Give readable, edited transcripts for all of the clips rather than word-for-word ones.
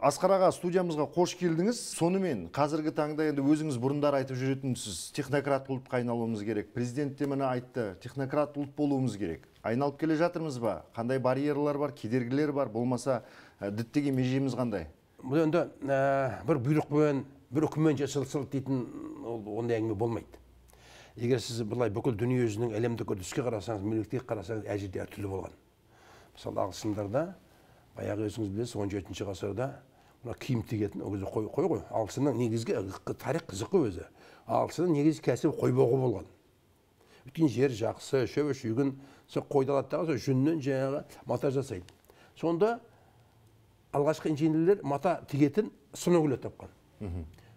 Асқар аға, студиямызға қош келдіңіз. Сонымен қазіргі таңда енді өзіңіз бұрындар айтып жүретінсіз, технократ ұлтқа айналуымыз керек. Президент те міне айтты, технократ ұлт болуымыз керек. Айналып келе жатырмыз ба? Қандай барьерлар бар, кедергілер бар, болмаса діттеген межеміз қандай? Бұл енді бір бұйрықпен, бір үкіммен жасалсыл дейтін ондай әңгіме болмайды. Егер сіз былай бүкіл дүниежүзінің әлемдік үрдіске қарасаңыз, мемлекетке қарасаңыз, әр жерде әртүрлі болған. Мысалы, ағылшындарда, баяғы өзіңіз білесіз, 17-ші ғасырда мына киім тігетін, ол кезде қой ғой. Ағылшынның негізгі тарих қызық қой өзі. Ағылшынның негізгі кәсібі қой бағу болған. Өйткені жер жақсы, шөбі шүйгін, қойды алады, жүннен жаңағы мата жасайды. Сонда алғашқы инженерлер мата тігетін станок тапқан.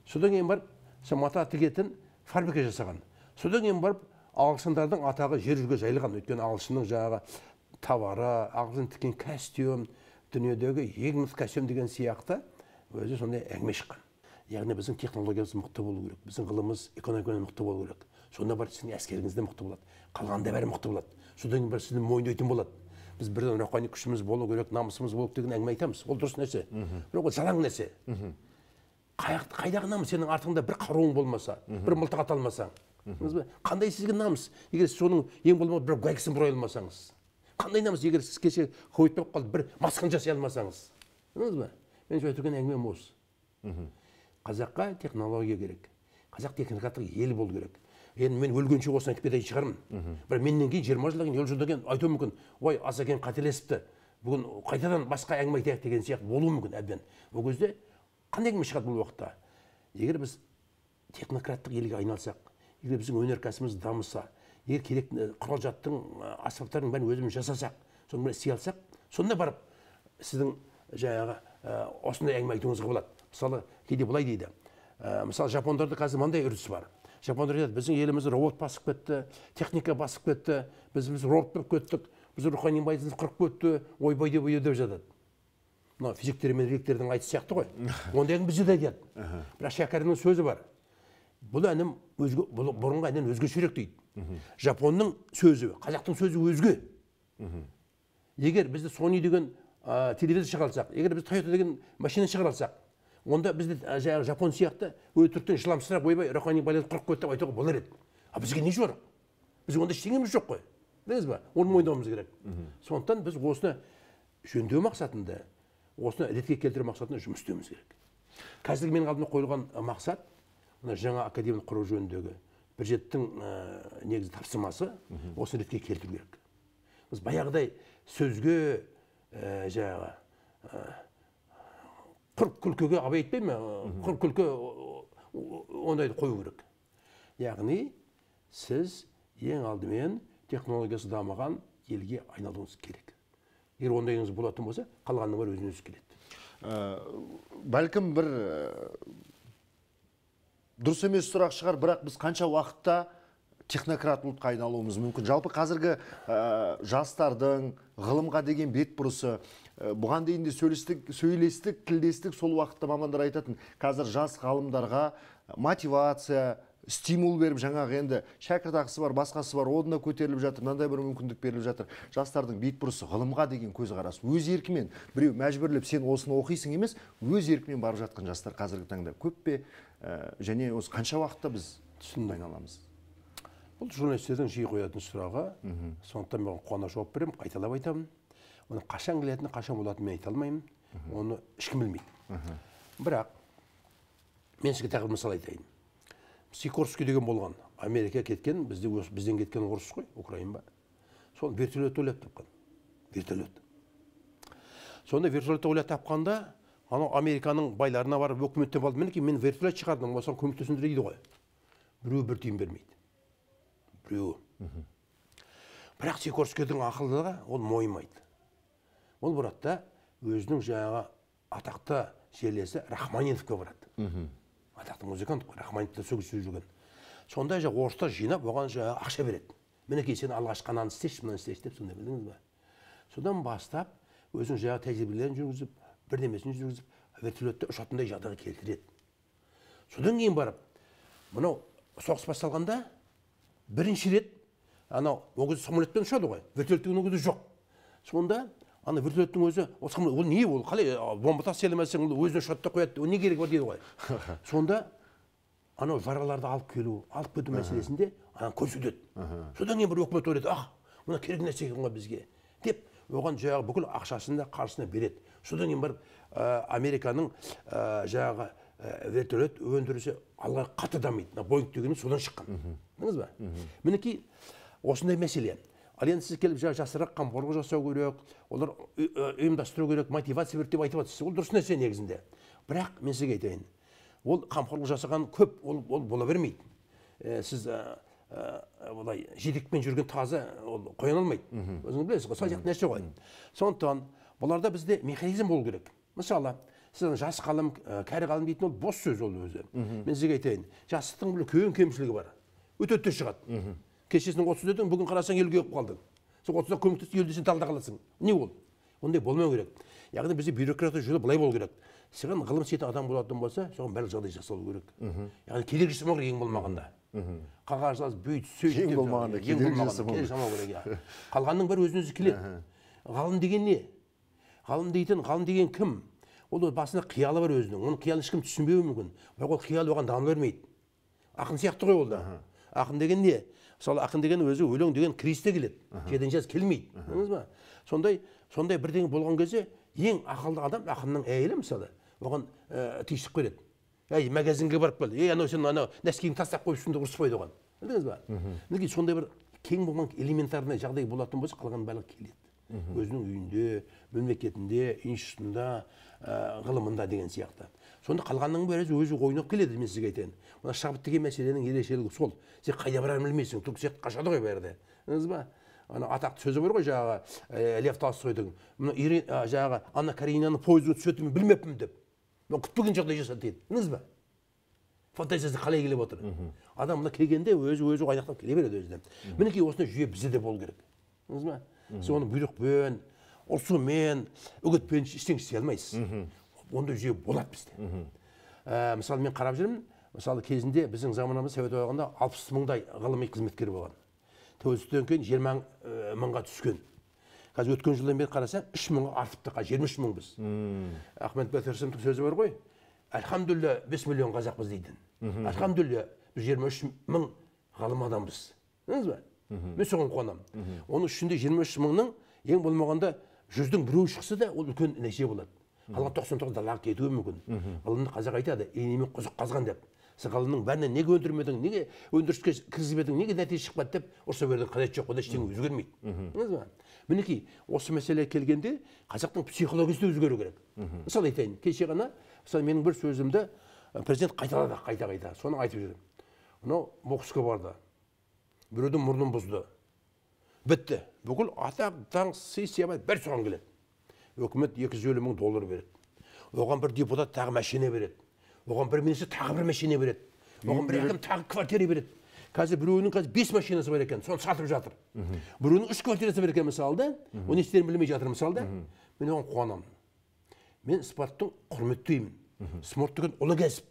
Содан кейін барып, мата тігетін фабрика жасаған. Содан кейін барып, ағылшындардың атағы жер жүзге жайылған. Өйткені ағылшынның жаңағы товары, ағылшын тіккен костюм, дүниедегі ең мықты костюм деген сияқты өзі сондай әңгіме шыққан. Яғни біздің технологиямыз мықты болу керек, біздің ғылымымыз, экономикамыз мықты болу керек. Сонда бар сіздің әскеріңіз де мықты болады, қалғанда бәрі мықты болады. Содан кейін бір сізді мойындайтын болады. Біз бірден рухани күшіміз болу керек, намысымыз болу керек деген әңгіме айтамыз. Ол дұрыс нәрсе. Бірақ ол жалаң нәрсе. Қайдағы намыс сенің артыңда бір қаруың болмаса, бір мылтық ата алмасаң. Қандай сізге намыс? Егер сіз соның ең болмаса бір гайкісін бұрай алмасаңыз. Қандай намыс? Егер сіз кеше қойып қалып бір масканы жасай алмасаңыз. Мен сөйтіп тұрған әңгімем осы. Қазаққа технология керек. Қазақ технokraттық ел болу керек. Енді мен өлгенше осыны айтып кететін шығармын. Бірақ менен кейін 20 жылдан кейін, 50 жылдан кейін айтуы мүмкін. Ой, Асакен қателесіпті. Бүгін қайтадан басқа әңгіме айтайық деген сияқты болуы мүмкін әбден. Ол кезде қандай әңгіме шығады бұл уақытта? Егер біз технократтық елге айналсақ, егер біздің өнеркәсібіміз дамыса, егер керек құрал-жаттың, аспаптардың бәрін өзіміз жасасақ, соны істей алсақ, сонда барып сіздің жаңағы осындай әңгіме айтуыңызға болады. Мысалы, кейде былай дейді. Мысалы, жапондарда қазір мынандай үрдіс бар. Жапондар айтады, біздің елімізді робот басып кетті, техника басып кетті, біз робот болып кеттік, біз рухани байлығымыз құрып кетті, ойбай деп жатады. Мына физиктер мен ректердің айтысы сияқты ғой. Ондай бізде де айтады. Бірақ Шәкәрімнің сөзі бар. Бұл әнім бұрынғы әннен өзгешерек дейді. Жапонның сөзі, қазақтың сөзі өзге. Егер бізді Sony деген телевизор шығарсақ, егер біз Toyota деген машина шығарсақ, онда бізді жапон сияқты өтіріктен жыламсырап ойбай рухани байлықты құрып кетті деп айтуға болар еді. А бізге не жоқ? Бізге онда ештеңеміз жоқ қой. Білесіз ба? Оны мойындауымыз керек. Сондықтан біз осыны жөндеу мақсатында, осыны ретке келтіру мақсатында жұмыс істеуіміз керек. Қазір менің алдыма қойылған мақсат жаңа академияны құру жөніндегі бюджеттің негізгі тапсырмасы осыны ретке келтіру керек. Біз баяғыдай сөзге жаңағы құр күлкіге абай айтпай ма? Құр күлкі ондайды қою керек. Яғни сіз ең алдымен технологиясы дамыған елге айналуыңыз керек. Егер ондайыңыз болатын болса, қалғанның бәрі өзінен өзі келеді. Бәлкім бір дұрыс емес сұрақ шығар, бірақ біз қанша уақытта технократ ұлтқа айналуымыз мүмкін? Жалпы қазіргі жастардың ғылымға деген бетбұрысы, бұған дейін де сөйлестік, тілдестік, сол уақытта мамандар айтатын, қазір жас ғалымдарға мотивация, стимул беріп, жаңағы енді шәкіртақысы бар, басқасы бар, одына көтеріліп жатыр, мынандай бір мүмкіндік беріліп жатыр. Жастардың бетбұрысы, ғылымға деген көзқарасы, өз еркімен, біреу мәжбүрлеп сен осыны оқисың емес, өз еркімен барып жатқан жастар қазіргі таңда көп пе? Және осы қанша уақытта біз түсініп айналамыз? Бұл журналистердің жиі қоятын сұрағы, сондықтан мен қуана жауап беремін, қайталап айтамын. Оны қашан келетіні, қашан болатынын мен айта алмаймын. Оны ешкім білмейді. Бірақ мен сізге тағы бір мысал айтайын. Сикорский деген болған. Америка кеткен, бізден кеткен орыс қой, Украин ба. Соны вертолет ойлап тапқан. Вертолет. Сонда вертолет ойлап тапқанда, анау Американың байларына барып өкіметтен алып, мен вертолет шығардым, осыған көмектесіңдер дейді ғой. Біреу бір тиын бермейді. Біреу. Бірақ Сикорскийдің ақылдығы ол мойымайды. Ол бұратта өзінің жаңағы атақты жерлесі Рахманиновқа барады. Атақты музыкант қой, Рахманиновта сөз жүрген. Сонда орыстар жинап, оған ақша береді. Мінекей сен алғашқы ананы істеші, мынаны істеші деп, сонда білдіңіз ба? Содан бастап, өзінің жаңағы тәжірибелерін жүргізіп, бірдемесін жүргізіп, вертолетте ұшатындай жағдайға келтіреді. Содан кейін барып, мынау соғыс басталғанда бірінші рет анау ол кезде самолетпен ұшады ғой, вертолет деген ол кезде жоқ. Сонда ана вертолеттің өзі ол не ол қалай бомба тастайламасаң ол өзіне шотта қояды ол не керек бар дейді ғой. Сонда анау жараларды алып келу, алып кету мәселесінде ана көрсетеді. Содан кейін бір өкімет ойлайды, мына керек нәрсе екен ғой бізге деп оған жаңағы бүкіл ақшасын да қаржысына береді. Содан кейін барып Американың жаңағы вертолет өндірісі алға қатты дамиды. Боинг дегені содан шыққан. Білдіңіз ба? Мінекей осындай мәселе. Ал енді сіз келіп жасырақ қамқорлық жасау керек, олар ұйымдастыру керек, мотивация береді деп айтып жатсыз. Ол дұрыс нәрсе негізінде. Бірақ мен сізге айтайын, ол қамқорлық жасаған көп, ол бола бермейді. Сіз олай жетекпен жүрген тазы ол қоя алмайды. Өзіңіз білесіз ғой, сол сияқты нәрсе ғой. Сондықтан бұларда бізде механизм болу керек. Мысалы, сіз жас ғалым, кәрі ғалым дейтін ол бос сөз ол өзі. Мен сізге айтайын, жастықтың бір көен кемшілігі бар. Өте шығады. Кешесінің 30 дедің, бүгін қарасаң елге өп қалдың. Сол 30-да көмектесіп елде сен талда қаласың. Не ол? Ондай болмау керек. Яғни бізде бюрократия жүйе былай болу керек. Саған ғылым сүйетін адам болатын болса, соған барлық жағдай жасалу керек. Яғни кедергі жасамау керек ең болмағанда. Қағаз жаз бүйт сөйтіп ең болмағанда кедергі жасамау керек. Қалғанның бәрі өзін-өзі келеді. Ғалым деген не? Ғалым деген кім? Ол басында қиялы бар өзінің. Оның қиялын ешкім түсінбеуі мүмкін. Бірақ ол қиял оған дамыл бермейді. Ақын сияқты ғой ол да. Ақын деген не? Мысалы, ақын деген өзі өлең деген кіресте келеді. Жерден жаз келмейді. Білдіңіз ба? Сондай бірдеңе болған кезде ең ақылды адам ақынның әйелі мысалы, оған тиісіп береді. Магазинге барып кел. Анау сен анау нәскиіңді тастап қойыпсың деп ұрыспайды оған. Білдіңіз ба? Мінекей сондай бір кең болған элементарный жағдай болатын болса, қалған барлығы келеді. Өзінің үйінде, мемлекетінде, институтында, ғылымында деген сияқты. Сонда қалғанның бәрі өзі ойнап келеді, мен сізге айтайын. Мына шабыт деген мәселенің ерекшелігі сол. Сен қайда барарын білмейсің, түк сияқты қашады ғой бәрі де. Білдіңіз ба? Ана атақты сөзі бар ғой жаңағы Лев Толстойдың. Жаңағы Анна Каренинаны пойызға түсетінін білмеппін деп. Мен күтпеген жағдай жасады дейді. Білдіңіз ба? Фантазиясы қалай келіп отыр. Адам мына келгенде өзі ойнақтап келе береді өзінен. Мінекей осындай жүйе бізде де болу керек. Білдіңіз ба? Сіз оны бұйрықпен, ұрсумен, үгітпен ештеңе істей алмайсыз. Ондай жүйе болады бізде. Мысалы мен қарап жүрмін, мысалы кезінде біздің заманымызда Совет одағында 60 мыңдай ғылыми қызметкер болған. Тәуелсіздіктен кейін 20 мыңға түскен. Қазір өткен жылдан бері қарасам 3 мыңға артыпты, 23 мың біз. Ахмет Бәтірсімнің сөзі бар ғой, әлхамдүлілля 5 миллион қазақпыз дейді. Әлхамдүлілля біз 23 мың ғалым адамбыз. Білдіңіз ба? Мен соған қуанамын. Оның ішінде 23 мыңның ең болмағанда 100-дің біреуі шықса да ол үлкен нәтиже болады. Қалған 99 далаға кетуі мүмкін. Ғылымды қазақ айтады, енемен құзық қазған деп. Сіз ғылымның бәрінен неге өндірмедің, неге өндіріске кіргізбедің, неге нәтиже шықпады деп ұрса бердің, қажеті жоқ, онда ештеңе өзгермейді. Білдіңіз ба? Мінекей осы мәселе келгенде қазақтың психологиясы өзгеру керек. Мысалы айтайын, кеше ғана мысалы менің бір сөзімді президент қайталады, қайта. Соны айтып жүрдім. Мынау боксқа барды. Біреудің мұрнын бұзды. Бітті. Бүкіл атақ, таң, сый-сиябат бәрі соған келеді. Өкімет $250 мың береді. Оған бір депутат тағы машина береді. Оған бір министр тағы бір машина береді. Оған бір әкім тағы квартира береді. Қазір біреуінің 5 машинасы бар екен, соны сатып жатыр. Біреуінің 3 квартирасы бар екен мысалда, оны істерін білмей жатыр мысалда. Мен оған қуанамын. Мен спорттың құрметтеймін. Спорт деген ұлы кәсіп.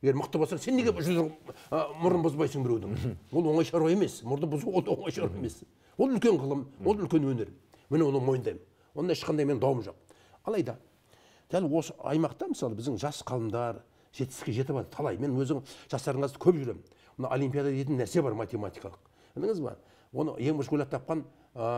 Егер мықты болсаң, сен неге мұрын бұзбайсың біреудің? Ол оңай шаруа емес. Мұрны бұзу ол оңай шаруа емес. Ол үлкен ғылым, ол үлкен өнер. Мен оны мойындаймын. Онда ешқандай мен дауым жоқ. Алайда, дәл осы аймақта мысалы біздің жас ғалымдар жетістікке жетіп жатыр. Талай. Мен өзің жастарыңызды көп жүремін. Мына олимпиада дейтін нәрсе бар математикалық. Білдіңіз ба? Оны ең бірінші ойлап тапқан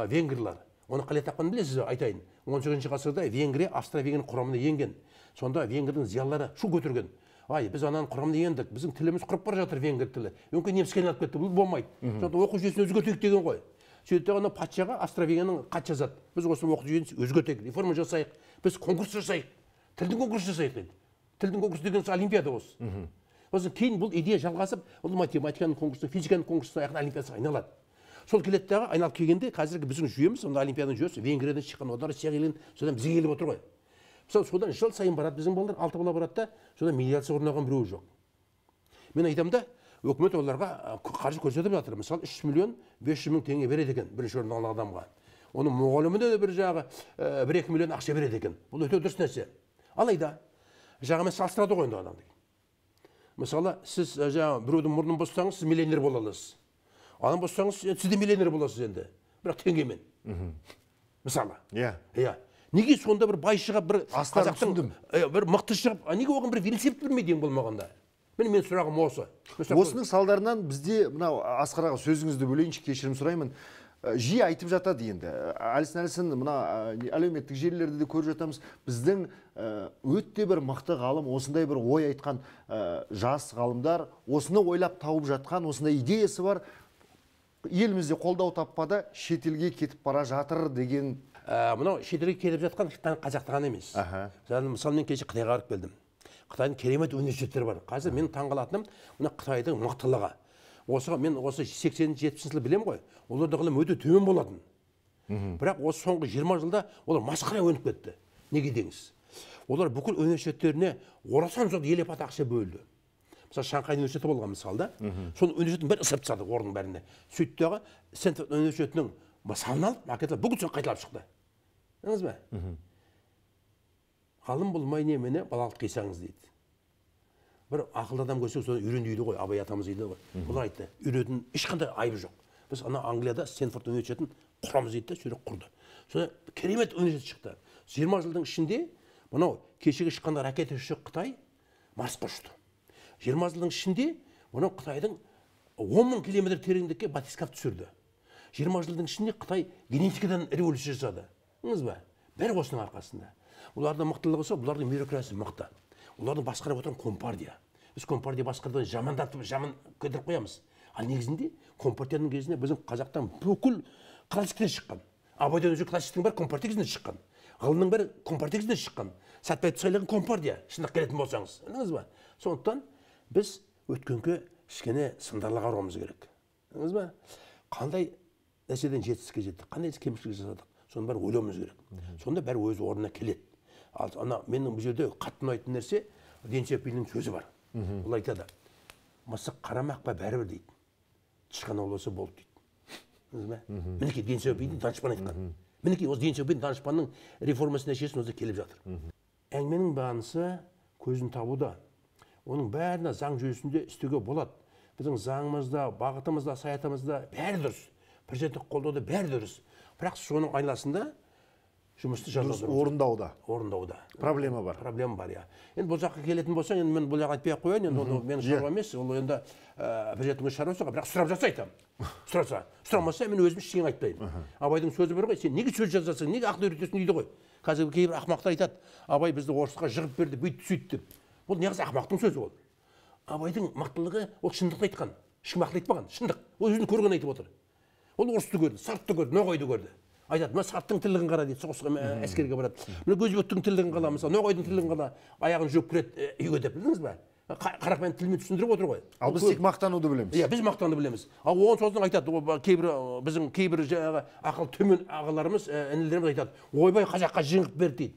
венгрлар. Оны қалай тапқанын білесіз бе? Айтайын. 18 ғасырда Венгрия Австро-Венгрия құрамына енген. Сонда венгрдің зиялылары шу көтерген. Біз ананың құрамына ендік. Біздің тіліміз құрып бара жатыр венгр тілі. Мүмкін неміске айналып кетті. Бұл болмайды. Сонда оқу жүйесін өзгертейік деген ғой. Сөйтті ғана патшаға Австро-Венгрияның хат жазады. Біз осы оқу жүйесін өзгертейік, реформа жасайық. Біз конкурс жасайық. Тілдің конкурс жасайық дейді. Тілдің конкурсы деген олимпиада осы. Сосын кейін бұл идея жалғасып, ол математиканың конкурсы, физиканың конкурсы аяғында олимпиадасына айналады. Сол келеді дағы айналып келгенде қазіргі біздің жүйеміз, онда олимпиаданың жүйесі Венгриядан шыққан, одан Россия келген, содан бізге келіп отыр ғой. Мысалы содан жыл сайын барады біздің балалар, 6 бала барады да, содан миллиардсы орнаған біреуі жоқ. Мен айтамын да, өкімет оларға қаржы көрсетіп жатыр. Мысалы 3 миллион 500 мың теңге береді екен бірінші орын алған адамға. Оның мұғаліміне де бір жағы 1-2 миллион ақша береді екен. Бұл өте дұрыс нәрсе. Алайда жағымен салыстырады ғой енді адамды. Мысалы сіз біреудің мұрнын бұзсаңыз, сіз миллионер бола аласыз. Адам бұзсаңыз, сіз де миллионер боласыз енді. Бірақ теңгемен. Мысалы. Неге сонда бір бай шығып, бір Астарын түсіндім. бір мықты шығып, неге оған бір велосипед бермейді ең болмағанда? Мен сұрағым осы. Осының салдарынан бізде мынау Асқар аға сөзіңізді бөлейінші, кешірім сұраймын. Жиі айтып жатады енді. Әлсін мына әлеуметтік желілерде де көріп жатамыз. Біздің өтте бір мықты ғалым, осындай бір ой айтқан жас ғалымдар, осыны ойлап тауып жатқан, осындай идеясы бар. Елімізде қолдау таппады, шетелге кетіп бара жатыр деген. Мынау шетелге келіп жатқан қазақты ғана емес. Мысалы мен кеше Қытайға барып келдім. Қытайдың керемет университеттері бар. Қазір мен таңғалатыным мына Қытайдың мықтылығы. Мен осы 80-70 жылы білем ғой. Оларда ғылым өте төмен болатын. Бірақ осы соңғы 20 жылда олар масқара өніп кетті. Неге деңіз? Олар бүкіл университеттеріне орасан зор елеп ақша бөлді. Мысалы Шанхай университеті болған мысалда, соның университетін бәрін ысырып тастады орынның бәріне. Сөйтті дағы Стэнфорд университетінің мысалын алып, макеталап бүкіл соны қайталап шықты. Білдіңіз бе? Ғалым болмай немені балалық қисаңыз дейді. Бір ақылды адам көрсек, соны үйрен дейді ғой, Абай атамыз дейді ғой. Олар айтты, үйретін ешқандай айыбы жоқ. Біз ана Англияда Стэнфорд университетін құрамыз дейді, сөйтіп құрды. Соны керемет университет шықты. 20 жылдың ішінде мынау кешегі шыққанда ракета ұшып Қытай Марсқа ұшты. 20 жылдың ішінде мынау Қытайдың 10 000 километр тереңдікке батискаф түсірді. 20 жылдың ішінде Қытай генетикадан революция жасады. Білдіңіз бе? Бәрі осының арқасында. Олардың мықтылығы сол, бұлардың бюрократиясы мықты. Олардың басқарып отырған Компартия. Біз Компартия басқардан жамандатып, жаман көтеріп қоямыз. Ал негізінде Компартияның кезінде біздің қазақтан бүкіл классиктен шыққан. Абайдан өзі классиктің бәрі Компартия кезінде шыққан. Ғылымның бәрі Компартия кезінде шыққан. Сәтбаевты сайлаған Компартия, шындық келетін болсаңыз. Білдіңіз бе? Сондықтан біз өткенге кішкене сындарлы қарауымыз керек. Білдіңіз бе? Қандай нәрседен жетістікке жеттік, қандай кемшілік жасадық, соны бәрі ойлауымыз керек. Сонда бәрі өз орнына келеді. Ал менің бұл жерде қатты ұнайтын нәрсе Ден Сяопиннің сөзі бар. Ол айтады: мысық қарамақ па бәрібір дейді. Тышқан болса болды дейді. Мінекей Ден Сяопиннің данышпан айтқан. Мінекей осы Ден Сяопин данышпанның реформасы нәтижесінде осы келіп жатыр. Әңгіменің бағанысы көзін табуда. Оның бәріне заң жүйесінде істеуге болады. Біздің заңымызда, бағытымызда, саясатымызда бәрі дұрыс. Президенттік қолдауда бәрі дұрыс. Бірақ соның айласында жұмысты орындауда проблема бар. Проблема бар, иә. Енді бұл жаққа келетін болсаң, енді мен бұл жаққа айтпай ақ қояйын, енді ол менің шаруам емес, ол енді президенттің шаруасы, бірақ сұрап жатса айтамын. Сұрамаса мен өзім ештеңе айтпаймын. Абайдың сөзі бар ғой, сен неге сөз жазасың, неге ақыл үйретесің дейді ғой. Қазір кейбір ақымақтар айтады: Абай бізді орысқа жығып берді, бүйтті сөйтті деп. Бұл неғысы ақымақтың сөзі ол. Абайдың мықтылығы ол шындықты айтқан. Ешкім ақыл айтпаған, шындық. Ол өзін көрген айтып отыр. Ол орысты көрді, сартты көрді, ноғайды көрді. Айтады: мына сарттың тірлігін қара дейді, соғысқа әскерге барады. Мына Көзбектің тірлігін қара, мысалы Ноғайдың тірлігін қара, аяғын жуып кіреді үйге деп, білдіңіз бе? Қарапайым тілмен түсіндіріп отыр ғой. Ал біз тек мақтануды білеміз. Иә, біз мақтануды білеміз. Ал оған сосын айтады, біздің кейбір ақыл төмен ағаларымыз, інілеріміз айтады: ойбай, қазаққа жеңіп берді дейді.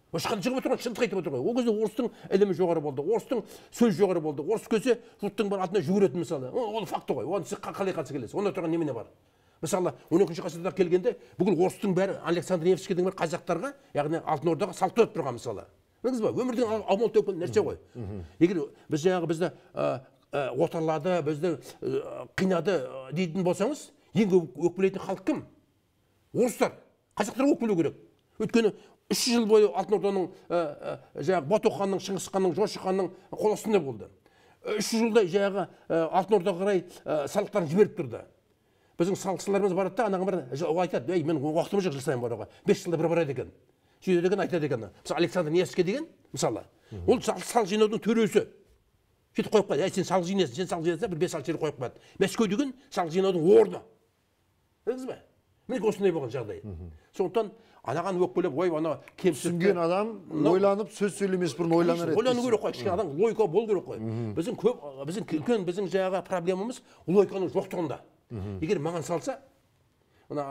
Ошқан жығып отырған шындық айтып отыр ғой. Ол кезде орыстың ілімі жоғары болды, орыстың сөз жоғары болды. Орыс көсе жұрттың бар атына жүгіретін мысалы. Ол факты ғой. Оған сіз қалай қарсы келесіз? Онда тұрған немене бар? Мысалы 12-ші ғасырда келгенде бүкіл орыстың бәрі Александр Невскийдің бір қазақтарға, яғни Алтын Ордаға салт өтіп тұрған мысалы. Білдіңіз ба? Өмірдің аумал төккен нәрсе ғой. Егер біз жаңағы бізді отарлады, бізді қинады дейтін болсаңыз, ең көп өкпелейтін халық кім? Орыстар. Қазақтар өкпелеу керек. Өйткені 300 жыл бойы Алтын Орданың жаңағы Бату ханның, Шыңғыс ханның, Жошы ханның қол астында болды. 300 жылдай жаңағы Алтын Ордаға қарай салықтарын жіберіп тұрды. Біздің салықшыларымыз барады да, анаған бір айтады: "Ей, мен уақытым жоқ жыл сайын баруға. 5 жылда бір барады екен." Сөйтеді екен, айтады екен. Мысалы Александр Невский деген, мысалы, ол салық жинаудың төресі. Сөйтіп қойып қойды: "Ей, сен салық жинайсың, сен салық жинайсың", бір 5-6 жер қойып қойды. Мәскеу деген салық жинаудың орны. Білдіңіз бе? Міне осындай болған жағдай. Сондықтан анаған өкпелеп, ой, ана түсінген адам ойланып сөз сөйлемес бұрын ойланар еді. Ойлану керек қой, кішкене адам логика болу керек қой. Біздің жаңағы проблемамыз логиканың жоқтығында. Егер маған салса, мына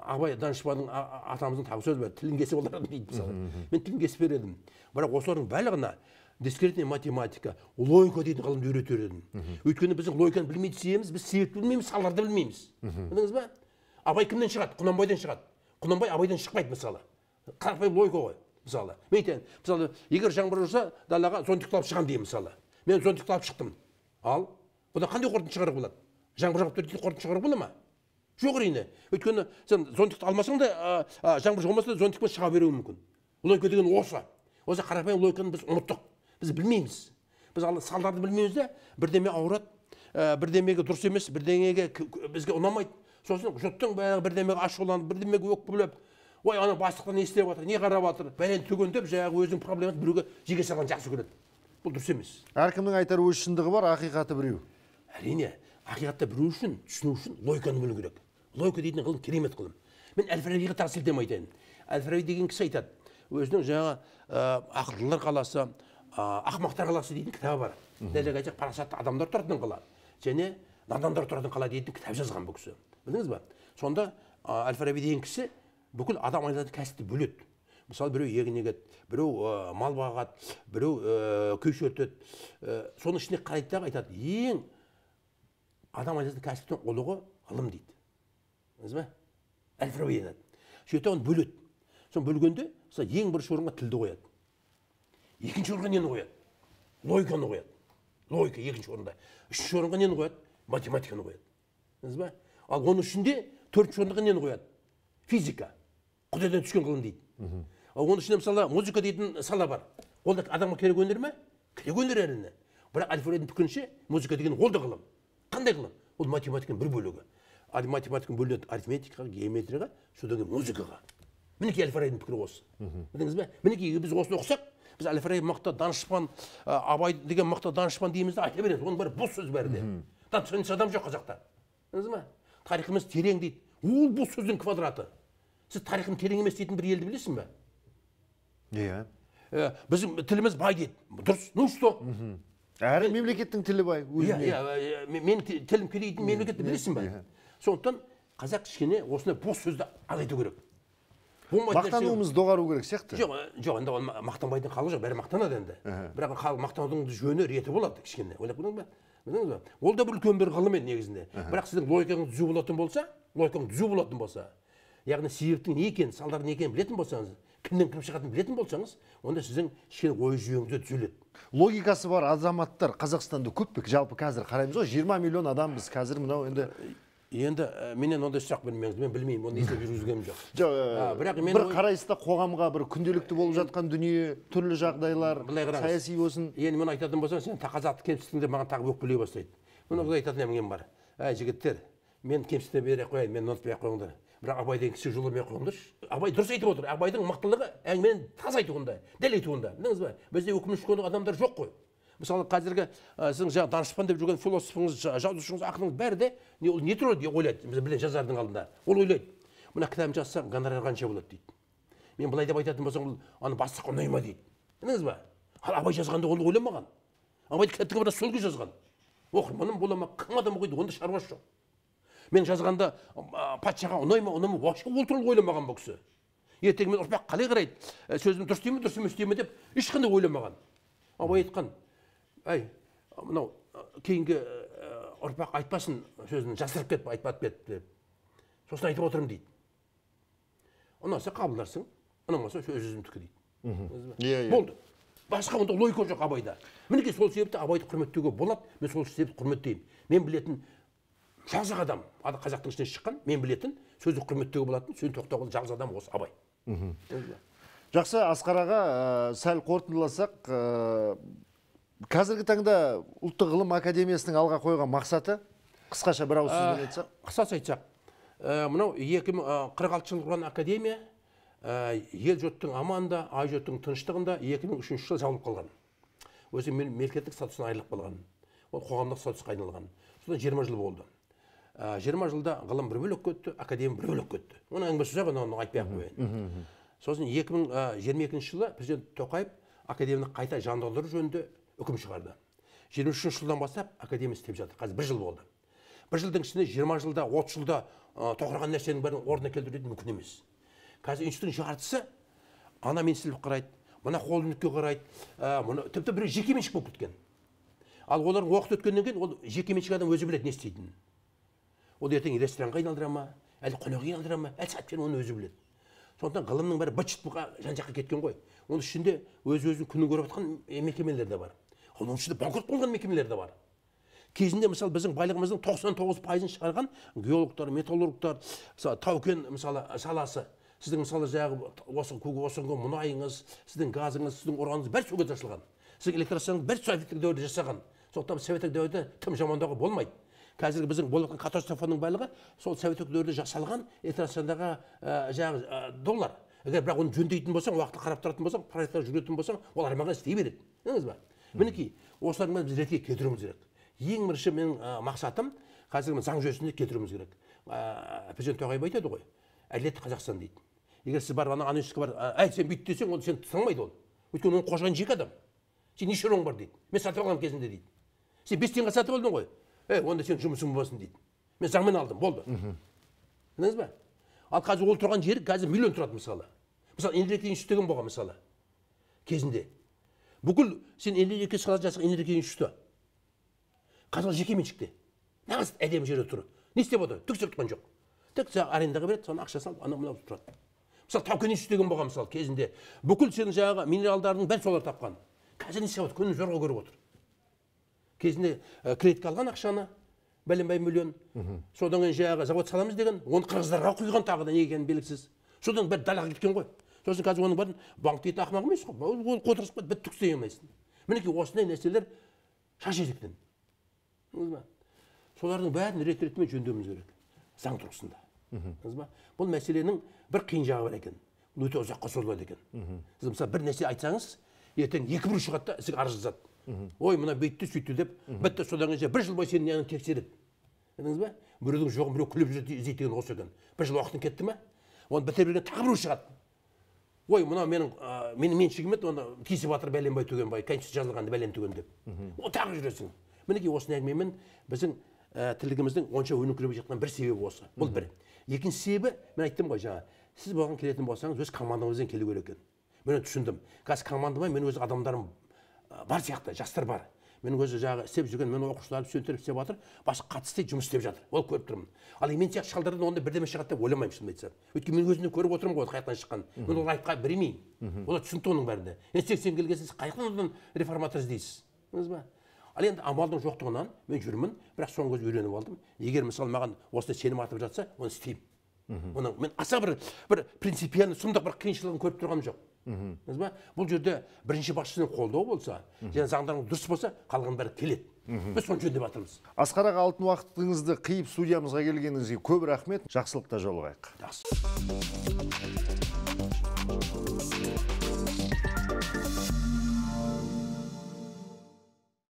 Абай данышпанның атамыздың тағы сөзі бар: тілін кесіп олар дейді мысалы. Мен тілін кесіп бередім. Бірақ осылардың барлығына дискретная математика, логика дейтін ғылымды үйретер едім. Өйткені біздің логиканы білмей десеміз, біз себепті білмейміз, салдарды білмейміз. Білдіңіз ба? Абай кімнен шығады? Құнанбайдан шығады. Құнанбай Абайдан шықпайды мысалы. Қарапайым логика ғой мысалы. Мен айтайын, мысалы, егер жаңбыр жауса, далаға зонтикті алып шығам деймін мысалы. Мен зонтикті алып шықтым. Ал бұдан қандай қорытынды шығаруға болады? Жаңбыр жауып тұр дейді, қорытынды шығаруға бола ма? жоқ әрине. Өйткені сен зонтикті алмасаң да жаңбыр жаумаса да зонтикпен шыға беруі мүмкін. Логика деген осы. Осы қарапайым логиканы біз ұмыттық. Біз білмейміз. Біз салдарды білмейміз де бірдеме ауырады, бірдемеге дұрыс емес, бірдеңеге бізге ұнамайды. Сосын жұрттың бәрі бірдемеге ашуланып, бірдемеге өкпелеп, ой ана бастықтан не істеп жатыр, не қарап жатыр, бәлені түгендеп жаңағы өзінің проблемасын біреуге жеге салған жақсы көреді. Бұл дұрыс емес. Әркімнің айтар өз шындығы бар, ақиқаты біреу. Әрине, ақиқатты білу үшін, түсіну үшін логиканы білу керек. Логика дейтін ғылым керемет ғылым. Мен Әл-Фарабиге тағы сілтеме айтайын. Әл-Фараби деген кісі айтады, өзінің жаңа ақылдылар қаласы, ақымақтар қаласы дейтін кітабы бар. Дәлірек айтсақ, парасатты адамдар тұратын қала және надандар тұратын қала дейтін кітап жазған бұл кісі. Білдіңіз ба? Сонда Әл-Фараби деген кісі бүкіл адам айналатын кәсіпті бөледі. Мысалы, біреу егін егеді, біреу мал бағады, біреу көш өтеді. Соның ішіне қарайды да айтады, ең адам айналатын кәсіптің ұлығы ғылым дейді. Білдіңіз ба? Әл-Фараби айтады. Сөйтіп оны бөледі. Соны бөлгенде, ең бірінші орынға тілді қояды. Екінші орынға нені қояды? Логиканы қояды. Логика екінші орында. Үшінші орынға нені қояды? Математиканы қояды. Білдіңіз ба? Ал оның ішінде төртінші орынға нені қояды? Физика. Құдайдан түскен ғылым дейді. Ал оның ішінде мысалы музыка дейтін сала бар. Ол да адамға керек өнер ме? Керек өнер әрине. Бірақ Әл-Фарабидің пікірінше музыка деген ол да ғылым. Қандай ғылым? Ол математиканың бір бөлігі. Математиканың бөлінеді арифметикаға, геометрияға, содан кейін музыкаға. Мінекей Әл-Фарабидің пікірі осы. Білдіңіз бе? Мінекей біз осыны оқысақ, біз Әл-Фараби мықты данышпан, Абай деген мықты данышпан дейміз де айта береді. Оның бәрі бос сөз бәрі де. Данышпан адам жоқ қазақта. Білдіңіз бе? Тарихымыз терең дейді. Ол бос сөздің квадраты. Сіз тарихым терең емес дейтін бір елді білесің бе? Иә. Біздің тіліміз бай дейді. Дұрыс. Ну что? Әрі мемлекеттің тілі бай. Иә, мен тілім келейтін мемлекетті білесің бе? Сондықтан қазақ кішкене осындай бос сөзді азайту керек. Мақтануымыз доғару керек сияқты. Жоқ, енді ол мақтанбайтын халық жоқ, бәрі мақтанады енді. Бірақ халық мақтанудың жөні реті болады кішкене. Ойлап көрдіңіз бе? Ол да бір үлкен бір ғылым еді негізінде. Бірақ сіздің логикаңыз түзу болатын болса, яғни себептің не екенін, салдардың не екенін білетін болсаңыз, кімнен кім шығатынын білетін болсаңыз, онда сіздің кішкене ой жүйеңіз түзеледі. Логикасы бар азаматтар Қазақстанда көп пе? Жалпы қазір қараймыз ғой, 20 миллион адамбыз қазір мынау енді менен ондай сұрақ бермеңіз, мен білмеймін, оны естіп жүргізгенім жоқ. Жоқ, бір қарайсызда қоғамға бір күнделікті болып жатқан дүние, түрлі жағдайлар, саяси болсын. Енді мен айтатын болсам, сен қазақты кемсітсің деп маған тағы өкпелей бастайды. Мен олай айтатын әңгімем бар. Жігіттер, мен кемсіте бере қояйын, мен ұмытпай қойыңдар. Бірақ Абай деген кісі жолдамай қойыңдаршы. Абай дұрыс айтып отыр. Абайдың мықтылығы әңгіменің таза айтуында, дәл айтуында. Білдіңіз бе? Бізде өкініш көрген адамдар жоқ қой. Мысалы, қазіргі сіздің жаңа данышпан деп жүрген философыңыз, жазушыңыз, ақыныңыз бәрі де не тұрады деп ойлайды. Біз білен жазардың алдында. Ол ойлайды. Мына кітабын жазсам, гонорар қанша болады дейді. Мен былай деп айтатын болсам, аны бастыққа ұнай ма дейді. Білдіңіз ба? Ал Абай жазғанда оны ойламаған. Абайды кітаптың біраз сол кез жазған. Оқырманым бола ма, кім адам оқиды, онда шаруасы жоқ. Мен жазғанда патшаға ұнай ма, ұнамай, вообще ол туралы ойламаған бұл кісі. Ертең мен ұрпақ қалай қарайды, сөзім дұрыс дейме, дұрыс емес дейме деп ешқандай ойламаған. Абай айтқан, әй, мынау кейінгі ұрпақ айтпасын, сөзін жасырып кетіп, айтпап кетіп деп. Сосын айтып отырмын дейді. Ұнаса қабылдарсың, ұнамаса сөзімдікі дейді. Болды. Басқа онда логика жоқ Абайда. Мінекей сол себепті Абайды құрметтеуге болады, мен сол себепті құрметтеймін. Мен білетін жалғыз адам, қазақтың ішінен шыққан, мен білетін сөзді құрметтеуге болатын, сөзін тоқтауға жалғыз адам осы Абай. Жақсы, Асқар аға, сәл қорытындыласақ, қазіргі таңда Ұлттық ғылым академиясының алға қойған мақсаты қысқаша бір ауыз сөзбен айтсақ? Қысқаша айтсақ, мынау 2046 жыл құрған академия ел жұрттың аманда, ай жұрттың тыныштығында 2003 жылы жабылып қалған. Өзі мемлекеттік статусынан айырылып қалған. Ол қоғамдық статусқа айналған. Содан 20 жыл болды. 20 жылда ғылым бір бөлек кетті, академия бір бөлек кетті. Оның әңгімесі жоқ, оны айтпай-ақ қояйын. Сосын 2022 жылы президент Тоқаев академияны қайта жандандыру жөнінде үкім шығарды. 23 жылдан бастап академия істеп жатыр. Қазір бір жыл болды. Бір жылдың ішінде 20 жылда, 30 жылда тоқыраған нәрсенің бәрін орнына келтіру мүмкін емес. Қазір институттың жартысы ана меншілік қарайды, мына холдингке қарайды, тіпті бір жекеменшік болып кеткен. Ал олардың уақыт өткеннен кейін ол жекеменшік адам өзі біледі не істейтінін. Ол ертең ресторанға айналдыра ма, әлі қонақ үйге айналдыра ма, әлі сәтпен оны өзі біледі. Сондықтан ғылымның бәрі быт-шыт жан-жаққа кеткен ғой. Оның ішінде өз-өзін күнін көріп жатқан мекемелер де бар. Оның ішінде банкрот болған мекемелер де бар. Кезінде мысалы біздің байлығымыздың 99%-ын шығарған геологтар, металлургтар, мысалы тау-кен мысалы саласы. Сіздің мысалы жаңағы осы мұнайыңыз, сіздің газыңыз, сіздің ураныңыз бәрі соға жасалған. Сіздің электростанцияңыз бәрі советтік дәуірде жасаған. Сондықтан советтік дәуірде тым жамандауға болмайды. Қазіргі біздің болып жатқан катастрофаның байлығы сол советтік дәуірде жасалған электростанциядағы жаңағы доллар. Егер бірақ оны жөндейтін болсаң, уақытты қарап тұратын болсаң, проекттар жүретін болсаң, ол арманға істей береді. Білдіңіз ба? Мінекей, осылардың біз ретке келтіруіміз керек. Ең бірінші менің мақсатым қазіргі заң жүйесінде келтіруіміз керек. Президент Тоқаев айтады ғой, әділетті Қазақстан дейді. Егер сіз барып ана институтқа барып, сен бүйт десең, оны сен тыңдамайды ол. Өйткені оның қоршаған жеке адам. Сен неше руың бар дейді. Мен сатып алған кезінде дейді. Сен 5 тиынға сатып алдың ғой. Онда сен жұмысың болсын дейді. Мен заңмен алдым, болды. Білдіңіз ба? Ал қазір ол тұрған жері қазір миллион тұрады мысалы. Мысалы, энергетика институты деген болған мысалы. Кезінде. Бүкіл сен энергетика саласында жасаған энергетика институты. Қазір жеке меншікте. Нағыз әдемі жерде тұр. Не істеп отыр? Түк істеп тұрған жоқ. Тек арендаға береді, соны ақша салып, анау-мынау тұрады. Мысалы, тау-кен институты деген болған мысалы кезінде. Бүкіл сенің жаңағы минералдардың бәрі солар тапқан. Қазір не істеп отыр? Күнін зорға көріп отыр. Кезінде кредитке алған ақшаны, бәленбай миллион. Содан кейін жаңағы завод саламыз деген, оны қырғыздарға құйған тағы да не екені белгісіз. Содан бәрі далаға кеткен ғой. Сосын қазір оның бәрін банк дейтін ақымақ емес қой. Ол қотырысып бітіп түк істей алмайсың. Мінекей осындай нәрселер шаш етектен. Солардың бәрін рет-ретімен жөндеуіміз керек. Заң тұрғысында. Бұл мәселенің бір қиын жағы бар екен. Өте ұзаққа созылады екен. Сіз мысалы бір нәрсе айтсаңыз, ертең екі бір шығады да сізге арыз жазады. Ой, мына бүйтті сөйтті деп, бітті содан кейін бір жыл бойы сені нені тексереді. Білдіңіз ба? Біреудің жоғын біреу күліп іздейді деген осы екен. Бір жыл уақытың кетті ме? Оны бітіріп берген тағы біреу шығады. Ой, мына менің меншігім еді, оны кесіп жатыр бәленбай Түгенбай, конституция жазылғанды бәлен түген деп. Ол тағы жүресің. Мінекей осы әңгімемен біздің тірлігіміздің онша өніңкіреп жатқан бір себебі осы. Бұл бір. Екінші себебі, мен айттым ғой жаңа, сіз болған келетін болсаңыз өз командаңызбен келу керек екен. Мен түсіндім. Қазір командама мен өз адамдарым бар сияқты, жастар бар. Менің өзі жағы істеп жүрген, мен оқушылар студенттер істеп жатыр, басқа қатысты жұмыс істеп жатыр. Ол көріп тұрмын. Ал мен сияқты шалдардан онда бірдеме шығады деп ойламаймын шынымды айтсам. Өйткені мен өзімді көріп отырмын ғой, қайықтан шыққан. Мен ол айтқа бермеймін. Олар түсінікті оның бәрінде. Енді 80 келген сіз қайықтан одан реформатор іздейсіз. Білдіңіз ба? Ал енді амалдың жоқтығынан мен жүрмін, бірақ соңғы кезде үйреніп алдым. Егер мысалы маған осында сенім артып жатса, оны істеймін. Мен аса бір принципиальный сұмдық бір қиыншылығын көріп тұрғаным жоқ. Бұл жерде бірінші басшының қолдауы болса, және заңдарың дұрыс болса, қалған бәрі келеді. Біз соны жөндеп жатырмыз. Асқар аға, алтын уақытыңызды қиып студиямызға келгеніңізге көп рахмет. Жақсылықта жолығайық. Жақсы.